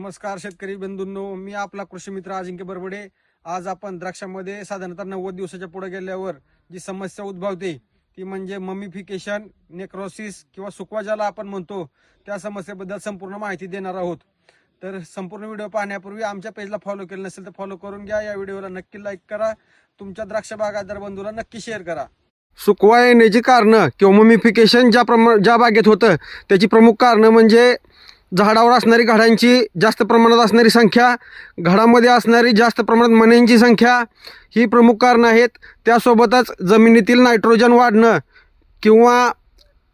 नमस्कार शेतकरी बंधूंनो, मी आपला कृषी मित्र अजिंक्य बरबडे. आज आपण द्राक्षामध्ये साधारणतः 90 दिवसाच्या पुढे गेल्यावर जी समस्या उद्भवते ती म्हणजे ममिफिकेशन, नेक्रोसिस किंवा सुकवा ज्याला आपण म्हणतो, त्या समस्येबद्दल संपूर्ण माहिती देणार आहोत. तर संपूर्ण व्हिडिओ पाहण्यापूर्वी आमच्या पेजला फॉलो केलं नसेल तर फॉलो करून घ्या. या व्हिडिओला नक्की लाईक करा. तुमच्या द्राक्ष बागायतदार बंधूला नक्की शेअर करा. सुकवा येण्याची कारणं किंवा ममिफिकेशन ज्या बागेत होतं त्याची प्रमुख कारणं म्हणजे झाडावर असणारी घडांची जास्त प्रमाणात असणारी संख्या, घडामध्ये असणारी जास्त प्रमाणात मण्यांची संख्या ही प्रमुख कारणं आहेत. त्यासोबतच जमिनीतील नायट्रोजन वाढणं किंवा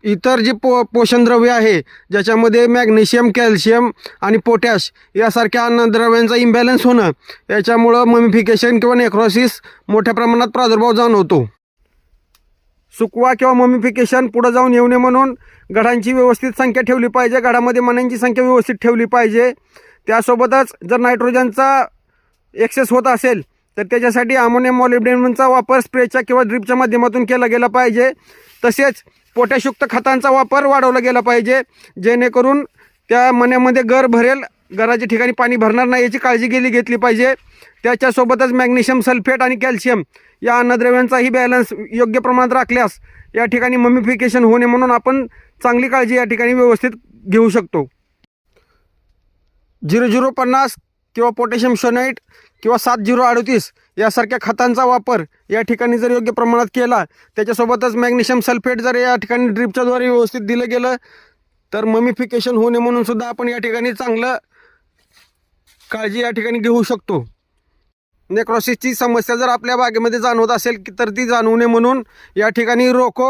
इतर जी पोषणद्रव्य आहे ज्याच्यामध्ये मॅग्नेशियम, कॅल्शियम आणि पोटॅश यासारख्या अन्नद्रव्यांचा इम्बॅलन्स होणं, याच्यामुळं ममिफिकेशन किंवा नेक्रोसिस मोठ्या प्रमाणात प्रादुर्भाव जाणवतो. सुकवा किंवा ममिफिकेशन पुढे जाऊन येऊ नये म्हणून घडांची व्यवस्थित संख्या ठेवली पाहिजे, घडामध्ये मण्यांची संख्या व्यवस्थित ठेवली पाहिजे. त्यासोबतच जर नायट्रोजनचा एक्सेस होत असेल तर त्याच्यासाठी अमोनियम मॉलिब्डेनमचा वापर स्प्रेच्या किंवा ड्रिपच्या माध्यमातून केला गेला पाहिजे. तसेच पोटॅशयुक्त खतांचा वापर वाढवला गेला पाहिजे, जेणेकरून त्या मण्यामध्ये गर भरेल, गराच्या ठिकाणी पाणी भरणार नाही याची काळजी घेतली पाहिजे. त्याच्यासोबतच मॅग्नेशियम सल्फेट आणि कॅल्शियम या अन्नद्रव्यांचाही बॅलन्स योग्य प्रमाणात राखल्यास या ठिकाणी ममिफिकेशन होणे म्हणून आपण चांगली काळजी या ठिकाणी व्यवस्थित घेऊ शकतो. 0050 किंवा पोटॅशियम शोनाइट किंवा 7038 यासारख्या खतांचा वापर या ठिकाणी जर योग्य प्रमाणात केला, त्याच्यासोबतच मॅग्नेशियम सल्फेट जर या ठिकाणी ड्रिपच्याद्वारे व्यवस्थित दिलं गेलं तर ममिफिकेशन होणे म्हणून सुद्धा आपण या ठिकाणी चांगलं काळजी या ठिकाणी घेऊ शकतो. नेक्रोसिसची समस्या जर आपल्या बागेमध्ये जाणवत असेल तर ती जाणवू नये म्हणून या ठिकाणी रोको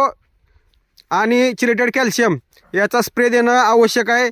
आणि चिलेटेड कॅल्शियम याचा स्प्रे देणं आवश्यक आहे.